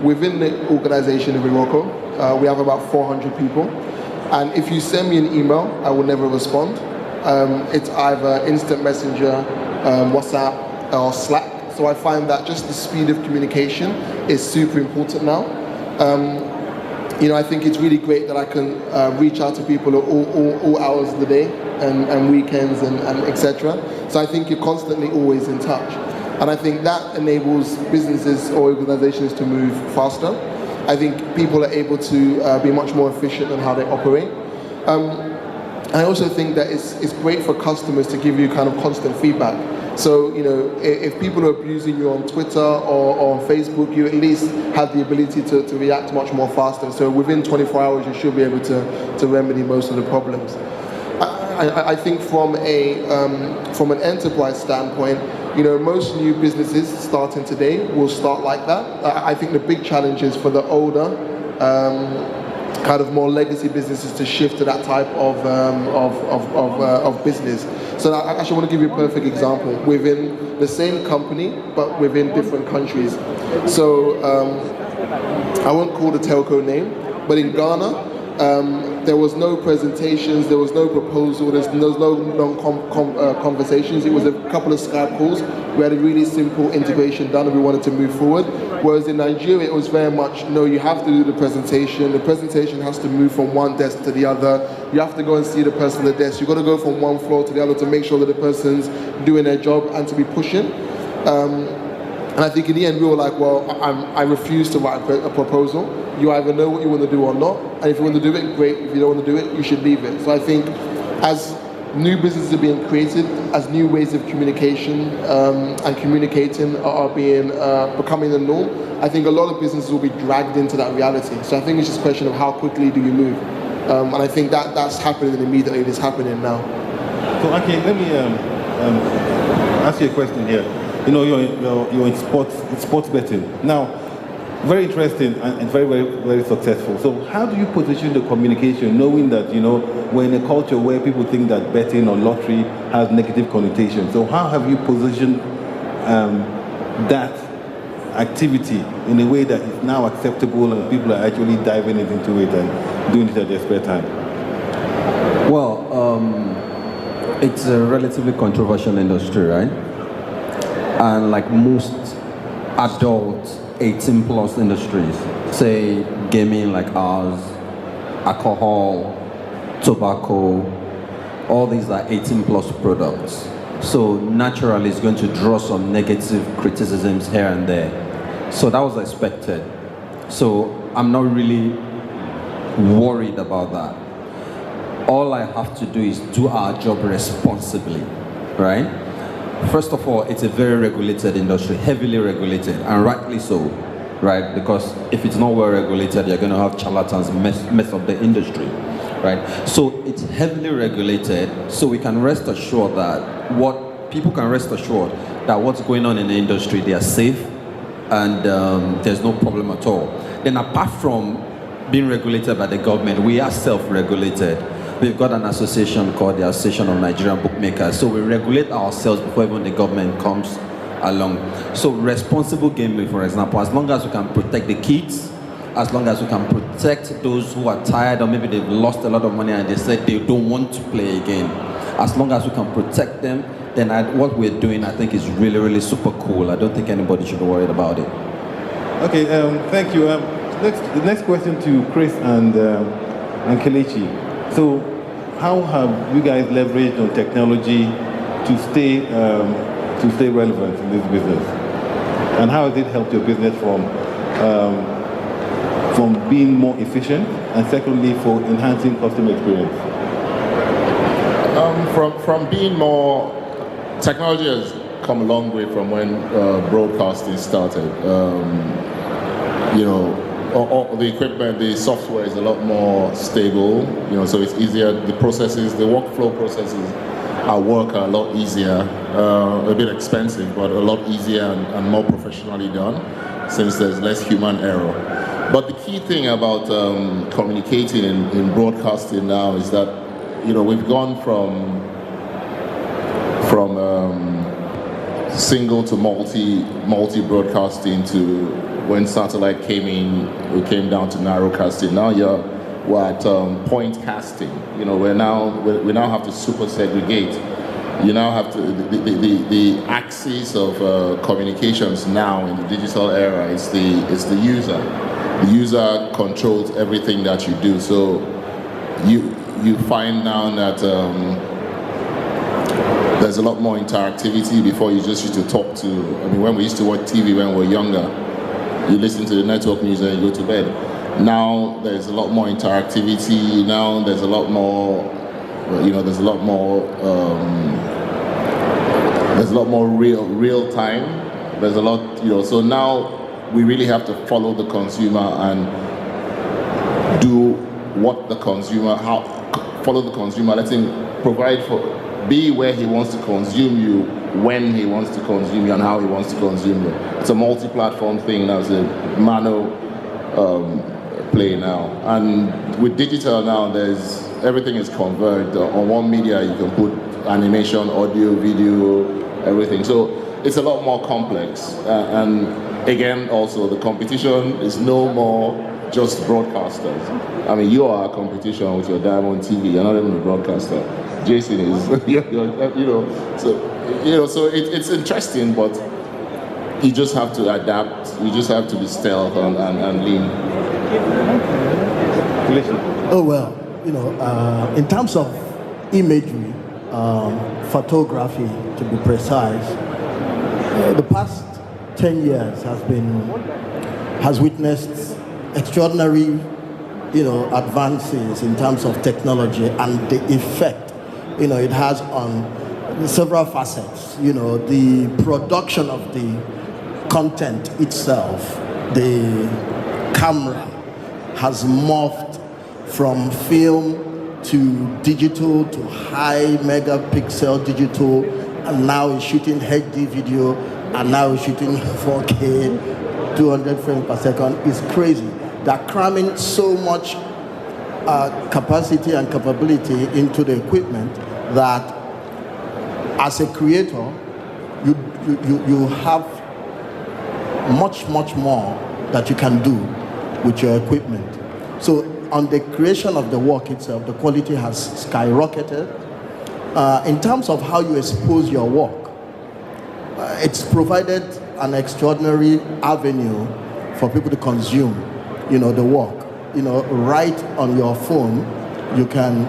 within the organization of iRoko, we have about 400 people. And if you send me an email, I will never respond. It's either instant messenger, WhatsApp, or Slack. So I find that just the speed of communication is super important now. I think it's really great that I can reach out to people at all hours of the day and weekends and etc. So I think you're constantly always in touch. And I think that enables businesses or organizations to move faster. I think people are able to be much more efficient in how they operate. I also think that it's great for customers to give you kind of constant feedback. So, if people are abusing you on Twitter or on Facebook, you at least have the ability to react much more faster. So within 24 hours, you should be able to remedy most of the problems. I think from an enterprise standpoint, most new businesses starting today will start like that. I think the big challenge is for the older, kind of more legacy businesses to shift to that type of business. So I actually want to give you a perfect example within the same company, but within different countries. So I won't call the telco name, but in Ghana, there was no presentations, there was no proposal, there was no long conversations. It was a couple of Skype calls. We had a really simple integration done and we wanted to move forward. Whereas in Nigeria, it was very much, no, you have to do the presentation. The presentation has to move from one desk to the other. You have to go and see the person at the desk. You've got to go from one floor to the other to make sure that the person's doing their job and to be pushing. And I think in the end, we were like, well, I refuse to write a proposal. You either know what you want to do or not. And if you want to do it, great. If you don't want to do it, you should leave it. So I think as new businesses are being created, as new ways of communication and communicating are being becoming the norm, I think a lot of businesses will be dragged into that reality. So I think it's just a question of how quickly do you move. And I think that's happening immediately. It's happening now. So Akin, let me ask you a question here. You're in sports betting. Now, very interesting and very, very, very successful. So how do you position the communication, knowing that, we're in a culture where people think that betting or lottery has negative connotations? So how have you positioned that activity in a way that is now acceptable and people are actually diving into it and doing it at their spare time? Well, it's a relatively controversial industry, right? And like most adult 18 plus industries, say gaming like ours, alcohol, tobacco, all these are 18 plus products. So naturally it's going to draw some negative criticisms here and there. So that was expected. So I'm not really worried about that. All I have to do is do our job responsibly, right? First of all, it's a very regulated industry, heavily regulated, and rightly so, right? Because if it's not well regulated, you're going to have charlatans mess up the industry, right? So it's heavily regulated, so we can rest assured that what's going on in the industry, they are safe, and there's no problem at all. Then apart from being regulated by the government, we are self-regulated. We've got an association called the Association of Nigerian Bookmakers. So we regulate ourselves before even the government comes along. So responsible gaming, for example, as long as we can protect the kids, as long as we can protect those who are tired or maybe they've lost a lot of money and they said they don't want to play again, as long as we can protect them, then what we're doing, I think, is really, really super cool. I don't think anybody should be worried about it. Okay, thank you. The next question to Chris and Kelechi. So, how have you guys leveraged on technology to stay relevant in this business? And how has it helped your business from being more efficient, and secondly, for enhancing customer experience? From being more, technology has come a long way from when broadcasting started. All the equipment, the software is a lot more stable, so it's easier. The workflow processes are a lot easier, a bit expensive, but a lot easier and more professionally done, since there's less human error. But the key thing about communicating in broadcasting now is that, we've gone from single to multi broadcasting to when satellite came in, we came down to narrow casting. Now we're at point casting. We now have to super segregate. You now have to the axis of communications now in the digital era is the user. The user controls everything that you do. So you find now that there's a lot more interactivity. Before you just used to talk to. When we used to watch TV when we were younger, you listen to the network news and you go to bed. Now there's a lot more interactivity. Now there's a lot more. There's a lot more real time. There's a lot. So now we really have to follow the consumer and do what the consumer. Follow the consumer. Let him provide for. Be where he wants to consume you, when he wants to consume you, and how he wants to consume you. It's a multi-platform thing now. It's a mono play now. And with digital now, everything is converged. On one media, you can put animation, audio, video, everything. So it's a lot more complex. And again, also the competition is no more just broadcasters. You are a competition with your Diamond TV. You're not even a broadcaster. Jason is, so it's interesting, but you just have to adapt. You just have to be stealth and lean. Oh well, in terms of imagery, photography to be precise, the past 10 years has witnessed extraordinary, advances in terms of technology and the effect it has on several facets. The production of the content itself, the camera has morphed from film to digital to high megapixel digital, and now it's shooting HD video, and now it's shooting 4K, 200 frames per second. It's crazy. They're cramming so much capacity and capability into the equipment that as a creator you have much more that you can do with your equipment. So on the creation of the work itself, the quality has skyrocketed. In terms of how you expose your work, it's provided an extraordinary avenue for people to consume the work. Right on your phone, you can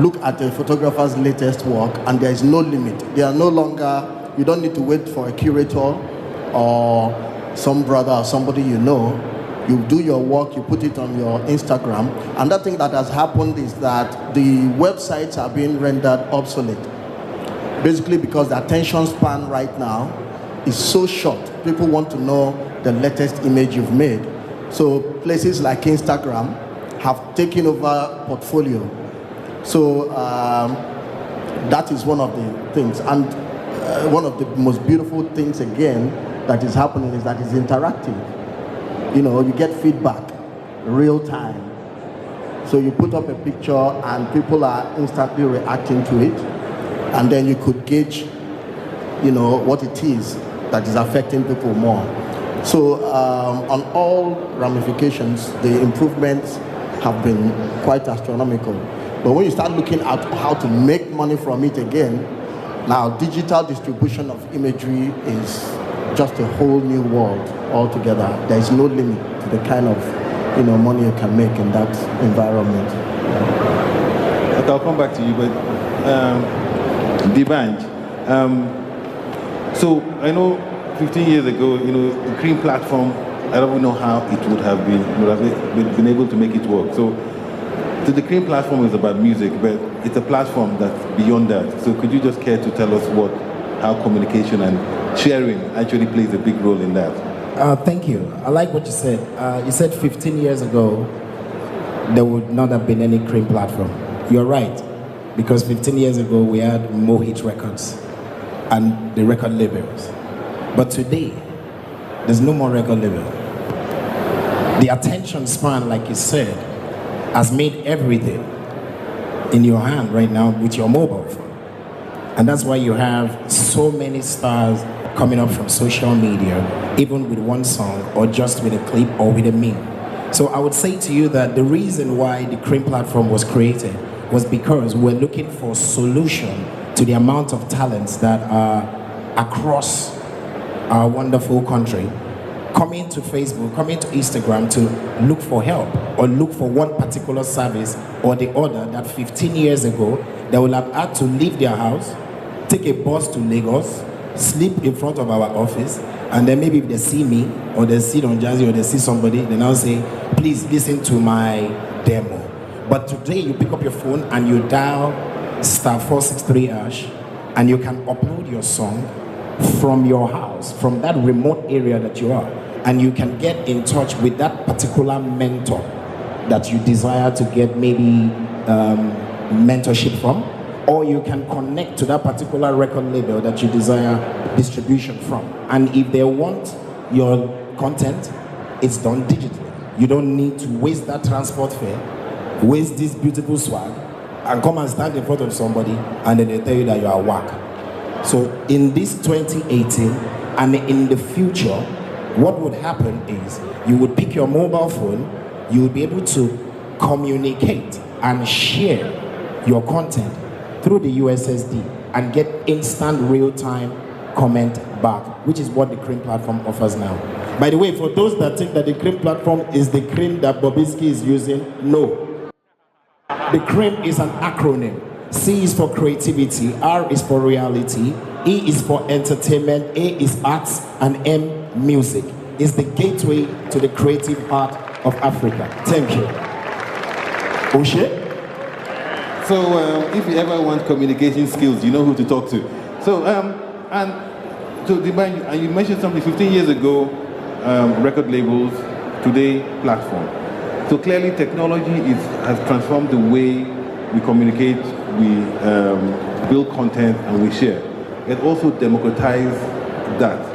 look at a photographer's latest work, and there is no limit. They are no longer, you don't need to wait for a curator or some brother or somebody you do your work, you put it on your Instagram. Another thing that has happened is that the websites are being rendered obsolete. Basically because the attention span right now is so short. People want to know the latest image you've made. So places like Instagram have taken over portfolio. So that is one of the things. And one of the most beautiful things again that is happening is that it's interactive. You get feedback real time. So you put up a picture and people are instantly reacting to it. And then you could gauge, what it is that is affecting people more. So on all ramifications, the improvements have been quite astronomical. But when you start looking at how to make money from it again, now digital distribution of imagery is just a whole new world altogether. There is no limit to the kind of money you can make in that environment. I'll come back to you, but Dbanj. So I know 15 years ago, the Cream platform, I don't know how it would have been able to make it work. So the Cream platform is about music, but it's a platform that's beyond that. So could you just care to tell us how communication and sharing actually plays a big role in that? Thank you. I like what you said. You said 15 years ago, there would not have been any Cream platform. You're right, because 15 years ago, we had Mohit Records and the record labels. But today, there's no more record label. The attention span, like you said, has made everything in your hand right now with your mobile phone. And that's why you have so many stars coming up from social media, even with one song or just with a clip or with a meme. So I would say to you that the reason why the Cream platform was created was because we're looking for a solution to the amount of talents that are across our wonderful country, coming to Facebook, coming to Instagram to look for help or look for one particular service or the other that 15 years ago they will have had to leave their house, take a bus to Lagos, sleep in front of our office, and then maybe if they see me or they see Don Jazzy or they see somebody, they now say, please listen to my demo. But today you pick up your phone and you dial *463# and you can upload your song from your house, from that remote area that you are, and you can get in touch with that particular mentor that you desire to get maybe mentorship from, or you can connect to that particular record label that you desire distribution from. And if they want your content, it's done digitally. You don't need to waste that transport fare, waste this beautiful swag, and come and stand in front of somebody and then they tell you that you are whack. So in this 2018 and in the future, what would happen is you would pick your mobile phone, you would be able to communicate and share your content through the USSD and get instant real-time comment back, which is what the Cream platform offers now. By the way, for those that think that the Cream platform is the cream that Bobrisky is using, no. The Cream is an acronym. C is for creativity, R is for reality, E is for entertainment, A is arts, and M, music. It's the gateway to the creative heart of Africa. Thank you. Oshe? So if you ever want communication skills, you know who to talk to. So, Dbanj, and you mentioned something 15 years ago, record labels, today platform. So clearly technology has transformed the way we communicate, we build content, and we share. It also democratized that.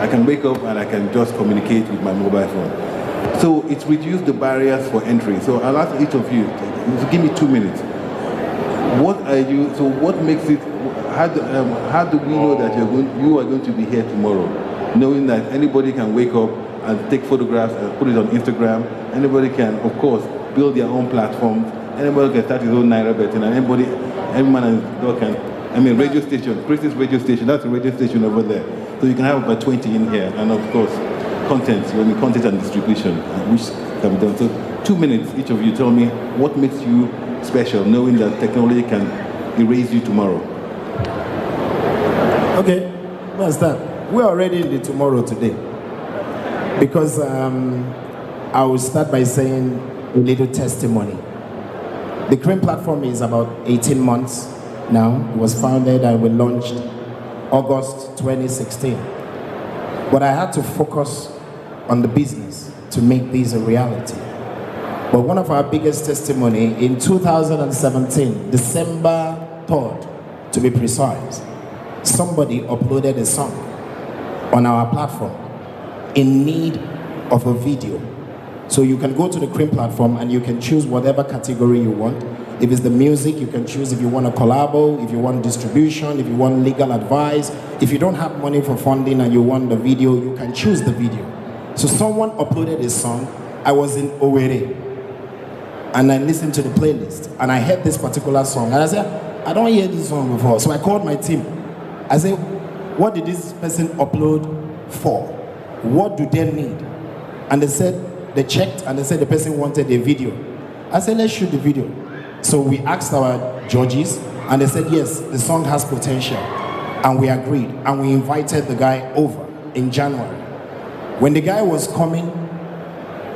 I can wake up and I can just communicate with my mobile phone. So it's reduced the barriers for entry. So I'll ask each of you to give me 2 minutes. What makes it, how do we know that you are going to be here tomorrow? Knowing that anybody can wake up and take photographs and put it on Instagram. Anybody can, of course, build their own platforms. Anybody can start his own NairaBet, and every man and dog can, radio station, Chris's radio station, that's a radio station over there. So you can have about 20 in here, and of course, content and distribution, which can be done. So 2 minutes, each of you tell me what makes you special, knowing that technology can erase you tomorrow. Okay, let's start. We're already in the tomorrow today. Because I will start by saying a little testimony. The Cream platform is about 18 months now. It was founded and we launched August 2016. But I had to focus on the business to make this a reality. But one of our biggest testimony in 2017, December 3rd, to be precise, somebody uploaded a song on our platform in need of a video. So you can go to the Cream platform and you can choose whatever category you want. If it's the music, you can choose if you want a collabo, if you want distribution, if you want legal advice. If you don't have money for funding and you want the video, you can choose the video. So someone uploaded a song. I was in Owerri and I listened to the playlist and I heard this particular song and I said, I don't hear this song before. So I called my team. I said, what did this person upload for? What do they need? And they said, they checked and they said the person wanted a video. I said, let's shoot the video. So we asked our judges and they said, yes, the song has potential. And we agreed and we invited the guy over in January. When the guy was coming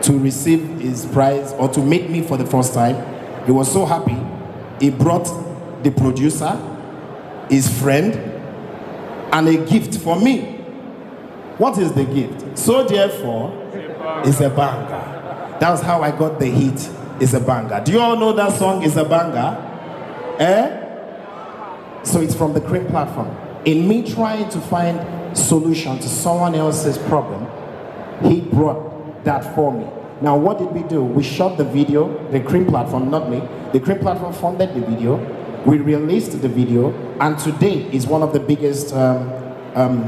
to receive his prize or to meet me for the first time, he was so happy. He brought the producer, his friend, and a gift for me. What is the gift? So therefore, it's a banger. That's how I got the hit, It's a Banger. Do you all know that song, Is a Banger? So it's from the Cream platform. In me trying to find solution to someone else's problem, he brought that for me. Now what did we do? We shot the video, the Cream platform, not me. The Cream platform funded the video. We released the video, and today is one of the biggest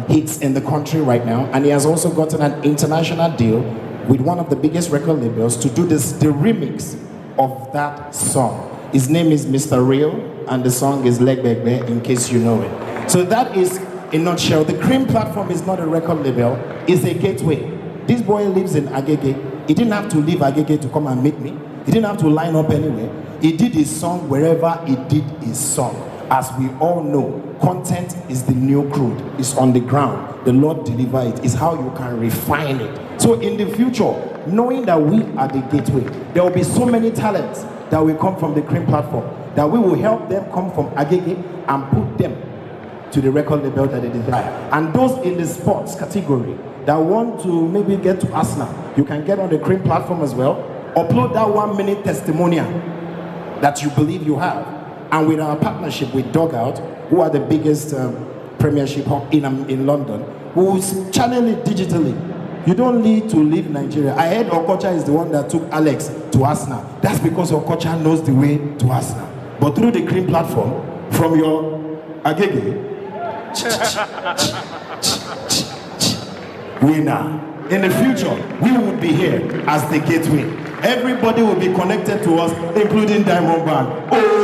hits in the country right now, and he has also gotten an international deal with one of the biggest record labels to do the remix of that song. His name is MrReal, and the song is Leg Begbe, in case you know it. So that is, in a nutshell, the Cream platform is not a record label, it's a gateway. This boy lives in Agege. He didn't have to leave Agege to come and meet me. He didn't have to line up anywhere. He did his song wherever he did his song. As we all know, content is the new crude. It's on the ground. The Lord deliver it. It's how you can refine it. So in the future, knowing that we are the gateway, there will be so many talents that will come from the Cream platform, that we will help them come from Agege and put them to the record label that they desire. And those in the sports category that want to maybe get to Arsenal, you can get on the Cream platform as well. Upload that 1-minute testimonial that you believe you have. And with our partnership with Dugout, who are the biggest premiership hub in London, who's channel it digitally. You don't need to leave Nigeria. I heard Okocha is the one that took Alex to Arsenal. That's because Okocha knows the way to Arsenal. But through the Cream platform, from your Agege, winner. In the future, we will be here as the gateway. Everybody will be connected to us, including Diamond Band. Oh!